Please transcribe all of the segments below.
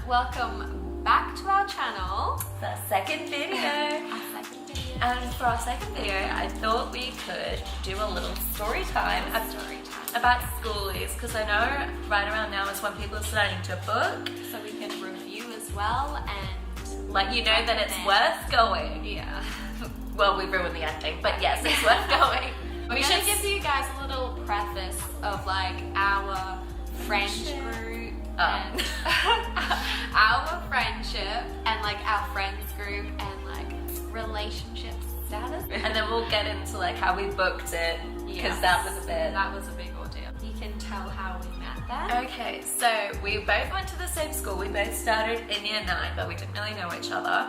welcome back to our channel. The second video. And for our second video, I thought we could do a little story time about schoolies, because I know right around now is when people are starting to book. So we can review as well and let you know that it's worth going. Yeah. Well, we ruined the ending, but yes, it's worth going. We should give you guys a little preface of like our friend group and our friendship and like our friends group and like relationship status. And then we'll get into like how we booked it, because that was a big ordeal. You can tell how we met then. Okay, so we both went to the same school. We both started in year 9, but we didn't really know each other.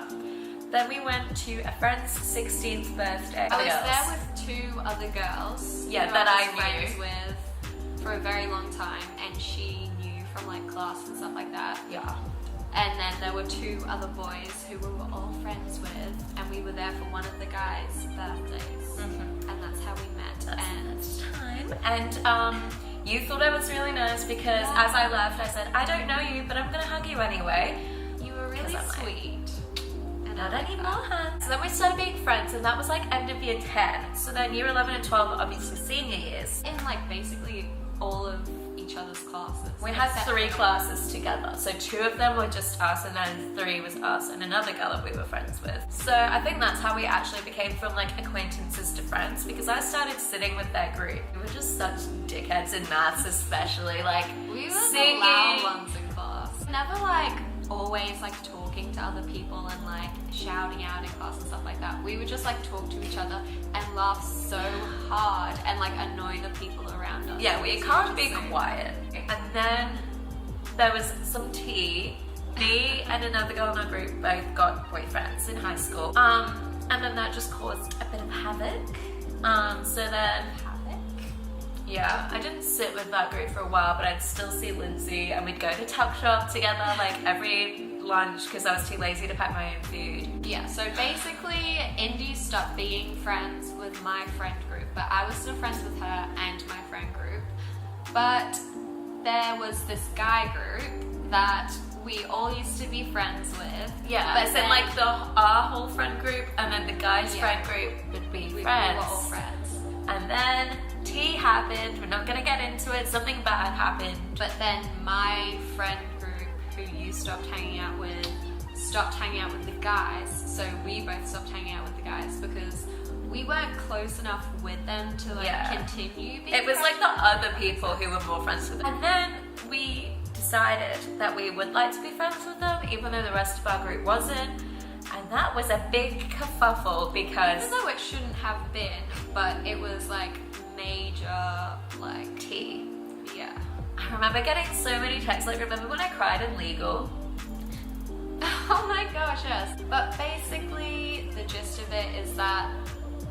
Then we went to a friend's 16th birthday. I was there with 2 other girls. Yeah, that I was friends with for a very long time, and she knew from like class and stuff like that. Yeah. And then there were 2 other boys who we were all friends with, and we were there for one of the guys' birthdays. And that's how we met. And you thought I was really nice because as I left, I said, I don't know you, but I'm gonna hug you anyway. You were really sweet. Not anymore, huh? So then we started being friends, and that was like end of year 10. So then year 11 and 12 are obviously senior years. In like basically all of each other's classes. We had 3 classes together. So 2 of them were just us, and then 3 was us and another girl that we were friends with. So I think that's how we actually became from like acquaintances to friends, because I started sitting with their group. We were just such dickheads in maths, especially like we were singing. The loud ones in class. Never like always like talking to other people and like shouting out in class and stuff like that. We would just like talk to each other and laugh so hard and like annoy the people around us. Yeah, we can't be quiet. And then there was some tea. Me and another girl in our group both got boyfriends in high school. And then that just caused a bit of havoc. Yeah, I didn't sit with that group for a while, but I'd still see Lindsay, and we'd go to Tuck Shop together like every lunch because I was too lazy to pack my own food. Yeah, so basically Indy stopped being friends with my friend group, but I was still friends with her and my friend group. But there was this guy group that we all used to be friends with. Yeah, but then like our whole friend group and then the guys' friend group would be friends. We were all friends. And then tea happened. We're not gonna get into it. Something bad happened. But then my friend group, who you stopped hanging out with the guys. So we both stopped hanging out with the guys because we weren't close enough with them to like continue being It was like the other people who were more friends with them. And then we decided that we would like to be friends with them, even though the rest of our group wasn't. And that was a big kerfuffle because... Even though it shouldn't have been, but it was like major like tea. Yeah. I remember getting so many texts, like remember when I cried in legal? Oh my gosh, yes. But basically the gist of it is that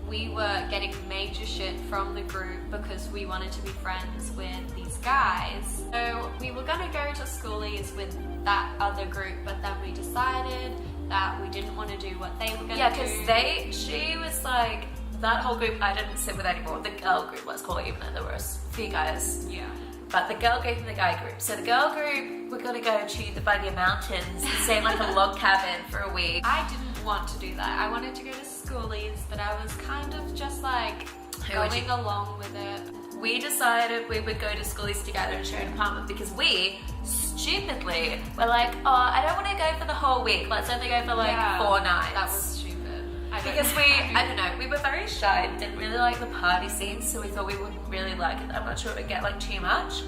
we were getting major shit from the group because we wanted to be friends with these guys. So we were gonna go to schoolies with that other group, but then we decided that we didn't want to do what they were gonna do. Yeah, because she was like, that whole group I didn't sit with anymore. The girl group, let's call it, even though there were a few guys. Yeah. But the girl group and the guy group. So the girl group, we're gonna go to the Bunyan Mountains and stay in like a log cabin for a week. I didn't want to do that. I wanted to go to schoolies, but I was kind of just like going along with it. We decided we would go to schoolies together and share an apartment because we stupidly were like, oh, I don't want to go for the whole week. Let's only go for like 4 nights. That was stupid. I don't know, we were very shy and didn't really like the party scene, so we thought we wouldn't really like it. I'm not sure it would get like too much.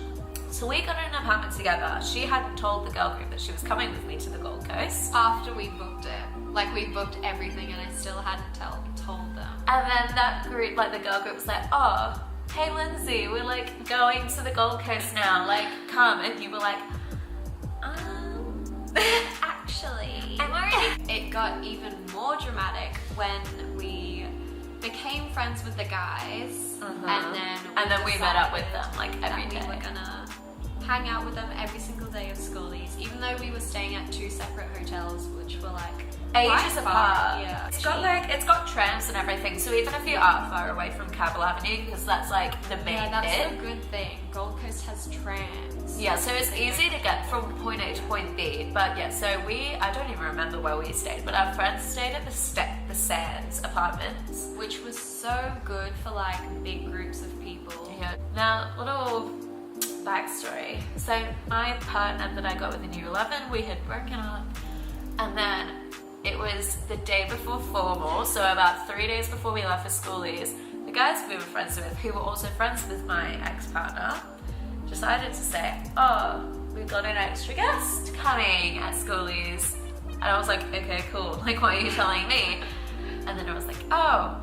So we got in an apartment together. She hadn't told the girl group that she was coming with me to the Gold Coast. After we booked it. Like we booked everything and I still hadn't told them. And then that group, like the girl group was like, oh, hey Lindsay, we're like going to the Gold Coast now, like come. And you were like, actually. It got even more dramatic when we became friends with the guys, and then we met up with them like every day. We were gonna hang out with them every single day of schoolies, even though though we were staying at 2 separate hotels, which were like ages quite apart. far, yeah. It's got trams and everything, so even if you are far away from Cabell Avenue, because that's like the main Yeah, that's bit. the good thing. Gold Coast has trams. Yeah, so it's easy to get from point A to point B. But yeah, so I don't even remember where we stayed, but our friends stayed at the Sands apartments. Which was so good for like big groups of people. Yeah. Now, little backstory. So my partner that I got with in year 11, we had broken up, and then it was the day before formal, so about 3 days before we left for schoolies, the guys we were friends with, who were also friends with my ex-partner, decided to say, oh, we've got an extra guest coming at schoolies. And I was like, okay, cool. Like, why are you telling me? And then I was like, oh.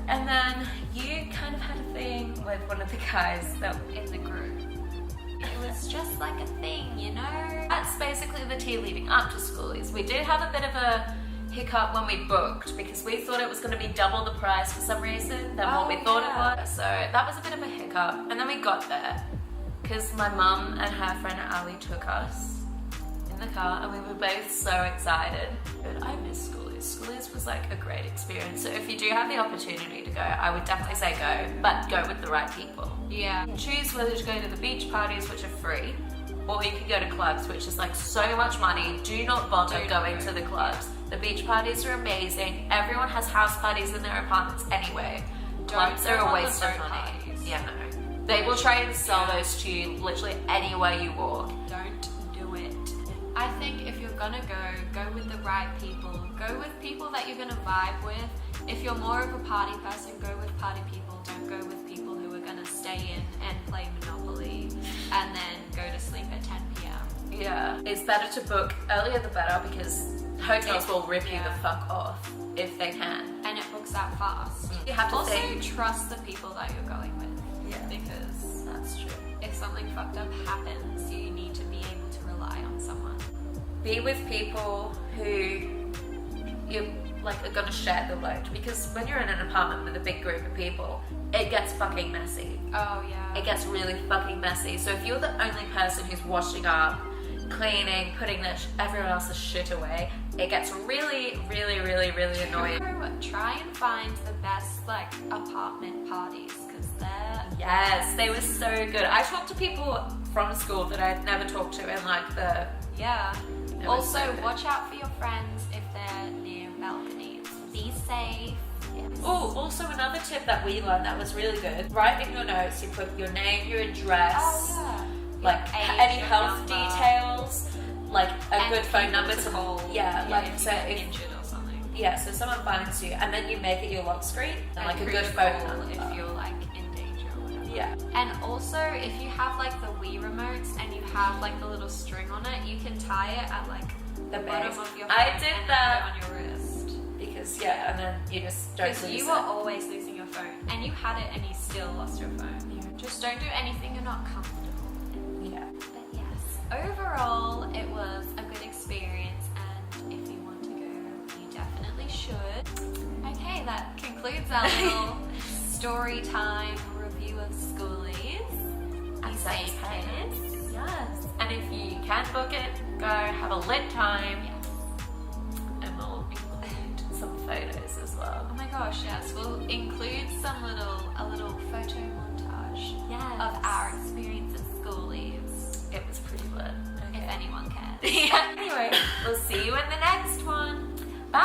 And then you kind of had a thing with one of the guys that were in the group. It was just like a thing, you know? That's basically the tea leading up to schoolies. We did have a bit of a hiccup when we booked because we thought it was going to be double the price for some reason than what we thought it was. So that was a bit of a hiccup. And then we got there because my mum and her friend Ali took us in the car, and we were both so excited. But I miss schoolies. Schoolies was like a great experience. So if you do have the opportunity to go, I would definitely say go, but go with the right people. Yeah. Choose whether to go to the beach parties, which are free, or you can go to clubs, which is like so much money. Do not bother going to the clubs. The beach parties are amazing. Everyone has house parties in their apartments anyway. Clubs are a waste of money. Yeah, no. They will try and sell those to you literally anywhere you walk. Don't do it. I think if you're gonna go with the right people. Go with people that you're gonna vibe with. If you're more of a party person, go with party people. Don't go with people who are gonna stay in and play Monopoly and then go to sleep at 10 p.m. Yeah, it's better to book earlier the better because hotels will rip you the fuck off if they can. And it books out fast. You have to also think. trust the people that you're going with. Yeah. Because That's true. if something fucked up happens, you need to be able to rely on someone. Be with people who you like are gonna share the load, because when you're in an apartment with a big group of people, it gets fucking messy. Oh yeah. It gets really fucking messy. So if you're the only person who's washing up, cleaning, putting everyone else's shit away, it gets really, really, really, really annoying. Try and find the best like apartment parties because they're Yes, they were so good. I talked to people from school that I'd never talked to in like the yeah. It was Also, so good. watch out for your friends if they're near balconies. Be safe. Yes. Oh, also another tip that we learned that was really good. Write in your notes, you put your name, your address, Oh like Your age, any your health number. details, like a And good phone people number to to call. Yeah, like if so you get if injured or something. yeah, so someone finds you and then you make it your lock screen and like a good who phone to call number. if you're like in danger or whatever. Yeah. And also, if you have like the Wii remotes and you have like the little string on it, you can tie it at like The bottom base. of your I phone did and that. put it on your wrist. Because yeah, and then you just don't Because lose you it. were always losing your phone, and you had it, and you still lost your phone. Just don't do anything you're not comfortable with. Yeah. But yes, overall, it was a good experience, and if you want to go, you definitely should. Okay, that concludes our little story time review of schoolies. Be safe, kids. Yes. And if you can book it, go have a lit time. Yes. And we'll include some photos as well. Oh my gosh, yes. We'll include a little photo montage Yes. of our experience at schoolies, It was pretty lit. if anyone cares. Yeah. Anyway, we'll see you in the next one. Bye.